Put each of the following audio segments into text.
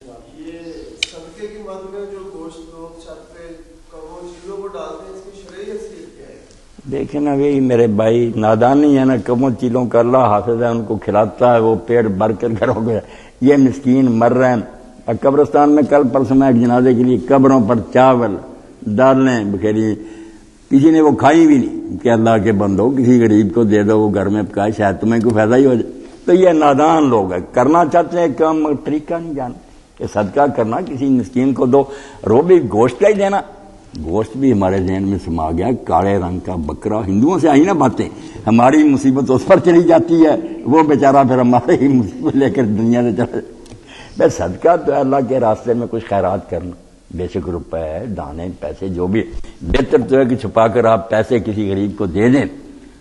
یہ صدقے کی مد میں جو گوشت لوگ چھت پہ کموں چیزوں کو ڈالتے ہیں، اس کی شرعی حیثیت کیا ہے؟ دیکھیں نا وہی میرے بھائی نادانی ہے نا، کموں چیلوں کا اللہ حافظ ہے، ان کو کھلاتا ہے، وہ پیٹ بھر کر گھروں گیا، یہ مسکین مر رہے ہیں۔ اور قبرستان میں کل پرسوں میں ایک جنازے کے لیے قبروں پر چاول دالیں بکھیری، کسی نے وہ کھائی بھی نہیں کہ اللہ کے بندو کسی غریب کو دے دو، وہ گھر میں پکائے، شاید تمہیں کوئی فائدہ ہی ہو جائے۔ تو یہ نادان لوگ ہیں، کرنا چاہتے ہیں کام مگر طریقہ نہیں جانتے کہ صدقہ کرنا کسی مسکین کو دو، رو بھی گوشت کا ہی دینا۔ گوشت بھی ہمارے ذہن میں سما گیا، کالے رنگ کا بکرا، ہندوؤں سے آئی نا باتیں، ہماری مصیبت اس پر چلی جاتی ہے، وہ بیچارہ پھر ہمارے ہی مصیبت لے کر دنیا سے چلا۔ بس صدقہ تو اللہ کے راستے میں کچھ خیرات کرنا، بے شک روپے دانے پیسے جو بھی، بہتر تو ہے کہ چھپا کر آپ پیسے کسی غریب کو دے دیں،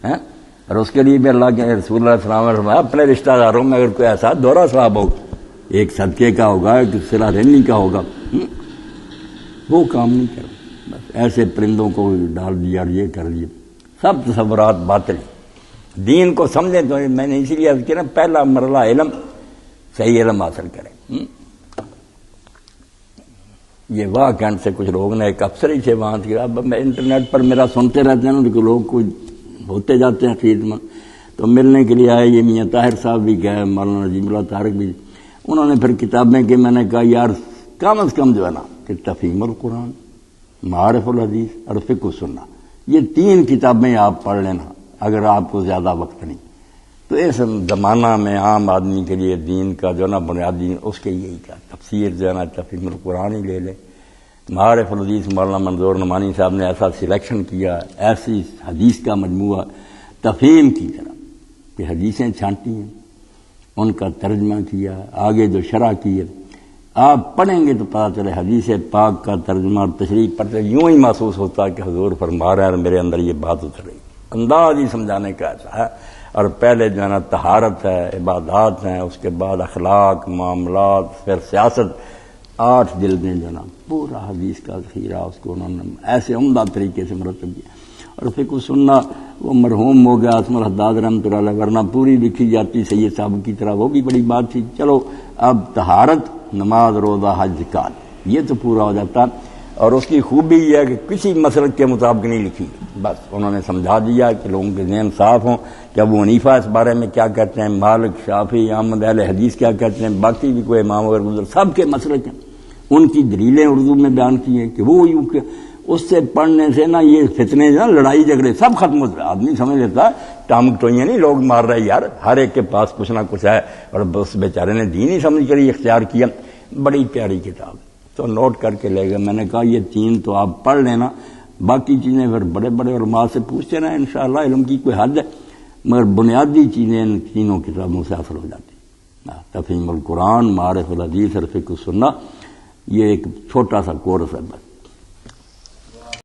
اور اس کے لیے بھی اللہ کے رسول اللہ صلی اللہ علیہ وسلم اپنے رشتہ داروں میں اگر کوئی ایسا دوہرا ثواب ہوگا، ایک صدقے کا ہوگا، ایک صلہ رحمی کا ہوگا، وہ کام نہیں کرو، بس ایسے پرندوں کو ڈال دیا، یہ کر دیا، سب تصورات باطل۔ دین کو سمجھیں تو میں نے اسی لیے کیا نا، پہلا مرحلہ علم، صحیح علم حاصل کریں۔ یہ واہ کینٹ سے کچھ لوگ نے ایک افسر ہی سے وہاں تھی، اب میں انٹرنیٹ پر میرا سنتے رہتے ہیں نا، لوگ کچھ ہوتے جاتے ہیں خدمت، تو ملنے کے لیے آئے، یہ میاں طاہر صاحب بھی گئے، مولانا نجیب اللہ طارق بھی، انہوں نے پھر کتابیں کہ میں نے کہا یار کم از کم جو ہے نا کہ تفہیم القرآن، معارف الحدیث اور فقہ السنہ، یہ 3 کتابیں آپ پڑھ لینا اگر آپ کو زیادہ وقت نہیں، تو اس زمانہ میں عام آدمی کے لیے دین کا جو ہے نا بنیادی اس کے یہی کا تفسیر جو ہے نا تفہیم القرآن ہی لے لے۔ معارف الحدیث مولانا منظور نعمانی صاحب نے ایسا سلیکشن کیا، ایسی حدیث کا مجموعہ تفہیم کی طرح کہ حدیثیں چھانٹی ہیں، ان کا ترجمہ کیا، آگے جو شرح کی ہے، آپ پڑھیں گے تو پتہ چلے حدیث پاک کا ترجمہ اور تشریح پڑھتے یوں ہی محسوس ہوتا ہے کہ حضور فرما رہے ہیں اور میرے اندر یہ بات اتر رہی، انداز ہی سمجھانے کا ایسا ہے۔ اور پہلے جو ہے نا طہارت ہے، عبادات ہیں، اس کے بعد اخلاق، معاملات، پھر سیاست، 8 جلدیں جو ہے نا پورا حدیث کا ذخیرہ اس کو انہوں نے ایسے عمدہ طریقے سے مرتب کیا۔ اور فقہ سننا وہ مرحوم ہو گیا اسمر حداد رحمۃ اللہ علیہ، ورنہ پوری لکھی جاتی سید صاحب کی طرح، وہ بھی بڑی بات تھی۔ چلو اب طہارت، نماز، روزہ، حج، زکات، یہ تو پورا ہو جاتا، اور اس کی خوبی یہ ہے کہ کسی مسلک کے مطابق نہیں لکھی، بس انہوں نے سمجھا دیا کہ لوگوں کے ذہن صاف ہوں کہ ابو حنیفہ اس بارے میں کیا کہتے ہیں، مالک، شافعی، احمد، اہل حدیث کیا کہتے ہیں، باقی بھی کوئی امام اگر گزر سب کے مسلک ہیں، ان کی دلیلیں اردو میں بیان کی ہیں کہ وہ یوں کہ اس سے پڑھنے سے نا یہ فتنے نا لڑائی جھگڑے سب ختم ہو جائے۔ آدمی سمجھ لیتا ہے ٹامک ٹوئیاں نہیں لوگ مار رہے، یار ہر ایک کے پاس کچھ نہ کچھ ہے، اور اس بیچارے نے دین ہی سمجھ کر ہی اختیار کیا۔ بڑی پیاری کتاب، تو نوٹ کر کے لے گئے۔ میں نے کہا یہ 3 تو آپ پڑھ لینا، باقی چیزیں پھر بڑے بڑے علماء سے پوچھتے رہیں، انشاءاللہ علم کی کوئی حد ہے، مگر بنیادی چیزیں ان 3 کتابوں سے حاصل ہو جاتی ہیں۔ تفہیم القرآن، معارف الحدیث اور فقہ السنہ، یہ ایک چھوٹا سا کورس ہے بس۔